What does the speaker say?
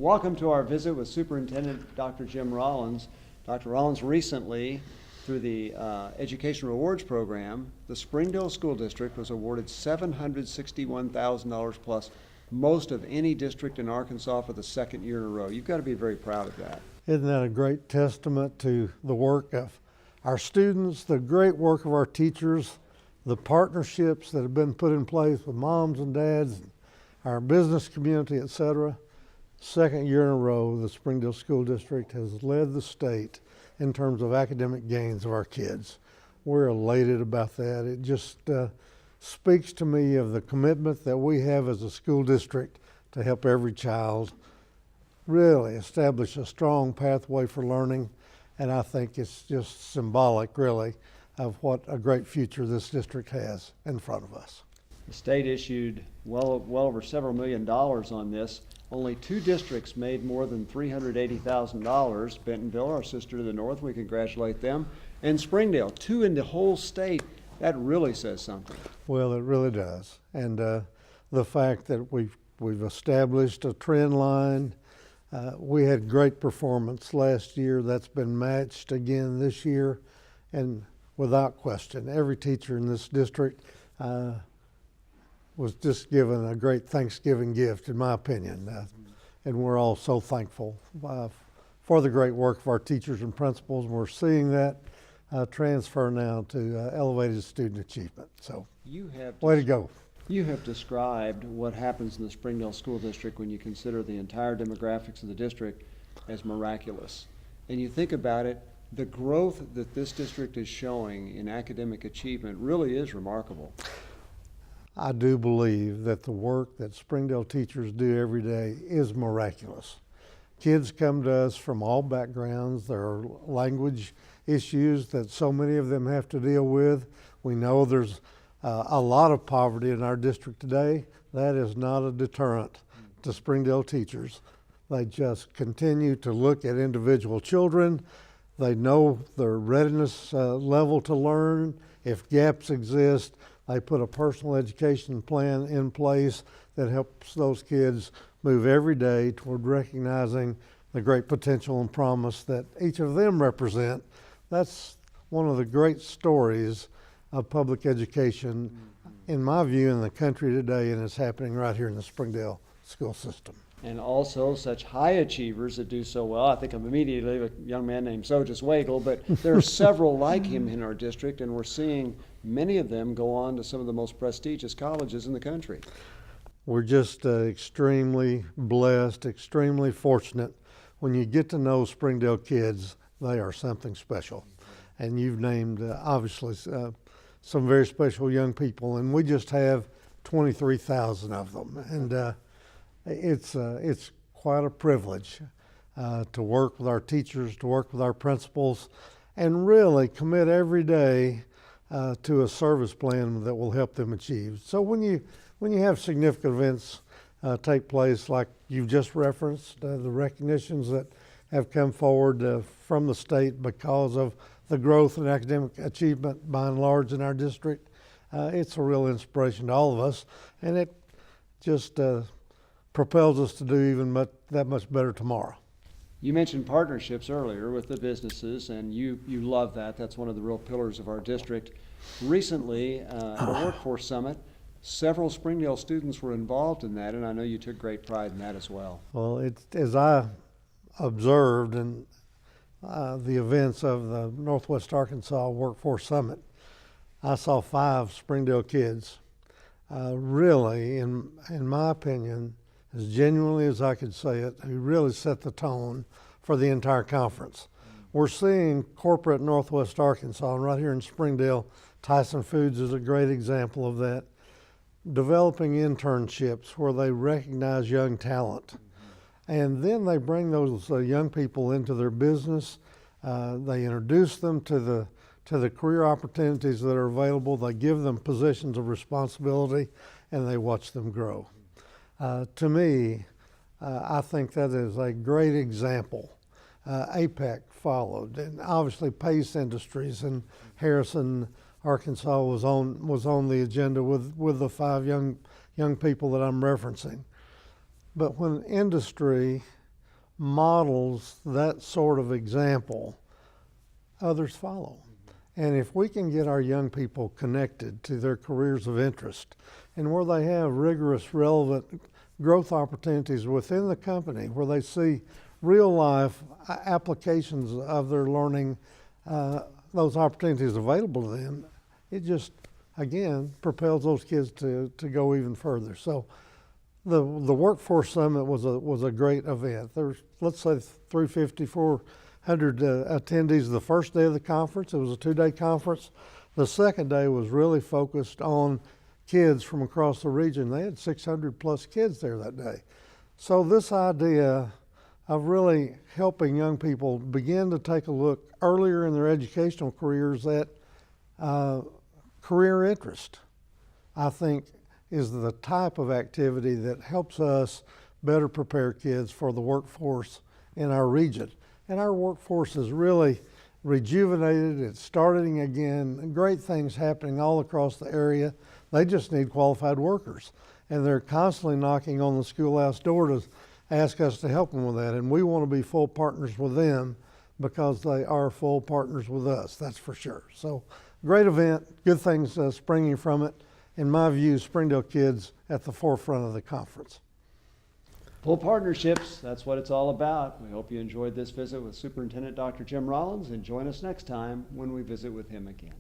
Welcome to our visit with Superintendent Dr. Jim Rollins. Dr. Rollins, recently, through the Education Rewards Program, the Springdale School District was awarded $761,000 plus, most of any district in Arkansas for the second year in a row. You've got to be very proud of that. Isn't that a great testament to the work of our students, the great work of our teachers, the partnerships that have been put in place with moms and dads, our business community, etc. Second year in a row, the Springdale School District has led the state in terms of academic gains of our kids. We're elated about that. It just speaks to me of the commitment that we have as a school district to help every child really establish a strong pathway for learning. And I think it's just symbolic, really, of what a great future this district has in front of us. The state issued well over several $1 million on this. Only 2 districts made more than $380,000. Bentonville, our sister to the north, we congratulate them, and Springdale, 2 in the whole state. That really says something. Well, it really does. And the fact that we've established a trend line. We had great performance last year. That's been matched again this year. And without question, every teacher in this district was just given a great Thanksgiving gift, in my opinion. And we're all so thankful for the great work of our teachers and principals. We're seeing that transfer now to elevated student achievement. So, way to go. You have described what happens in the Springdale School District when you consider the entire demographics of the district as miraculous. And you think about it, the growth that this district is showing in academic achievement really is remarkable. I do believe that the work that Springdale teachers do every day is miraculous. Kids come to us from all backgrounds. There are language issues that so many of them have to deal with. We know there's a lot of poverty in our district today. That is not a deterrent to Springdale teachers. They just continue to look at individual children. They know their readiness level to learn. If gaps exist, they put a personal education plan in place that helps those kids move every day toward recognizing the great potential and promise that each of them represent. That's one of the great stories of public education, in my view, in the country today, and it's happening right here in the Springdale school system. And also such high achievers that do so well. I think of immediately a young man named Sojas Wagle, but there are several like him in our district, and we're seeing many of them go on to some of the most prestigious colleges in the country. We're just extremely blessed, extremely fortunate. When you get to know Springdale kids, they are something special. And you've named, obviously, some very special young people, and we just have 23,000 of them. And it's quite a privilege to work with our teachers, to work with our principals, and really commit every day to a service plan that will help them achieve. So when you have significant events take place, like you've just referenced, the recognitions that have come forward from the state because of the growth in academic achievement by and large in our district, it's a real inspiration to all of us, and it just propels us to do even that much better tomorrow. You mentioned partnerships earlier with the businesses, and you love that. That's one of the real pillars of our district. Recently, at a workforce summit, several Springdale students were involved in that, and I know you took great pride in that as well. Well, as I observed in the events of the Northwest Arkansas Workforce Summit, I saw 5 Springdale kids really, in my opinion, as genuinely as I could say it, who really set the tone for the entire conference. We're seeing corporate Northwest Arkansas, and right here in Springdale, Tyson Foods is a great example of that, developing internships where they recognize young talent. And then they bring those young people into their business. They introduce them to the career opportunities that are available. They give them positions of responsibility, and they watch them grow. To me, I think that is a great example. APEC followed, and obviously Pace Industries and Harrison, Arkansas was on the agenda with the 5 young people that I'm referencing. But when industry models that sort of example, others follow. And if we can get our young people connected to their careers of interest and where they have rigorous, relevant growth opportunities within the company, where they see real life applications of their learning, those opportunities available to them, it just, again, propels those kids to go even further. So the Workforce Summit was a great event. There's, let's say, 350, 400 attendees the first day of the conference. It was a 2-day conference. The second day was really focused on kids from across the region. They had 600 plus kids there that day. So this idea of really helping young people begin to take a look earlier in their educational careers at career interest, I think, is the type of activity that helps us better prepare kids for the workforce in our region. And our workforce is really rejuvenated. It's starting again. Great things happening all across the area. They just need qualified workers. And they're constantly knocking on the schoolhouse door to ask us to help them with that. And we want to be full partners with them because they are full partners with us, that's for sure. So great event, good things springing from it. In my view, Springdale kids at the forefront of the conference. Full partnerships, that's what it's all about. We hope you enjoyed this visit with Superintendent Dr. Jim Rollins, and join us next time when we visit with him again.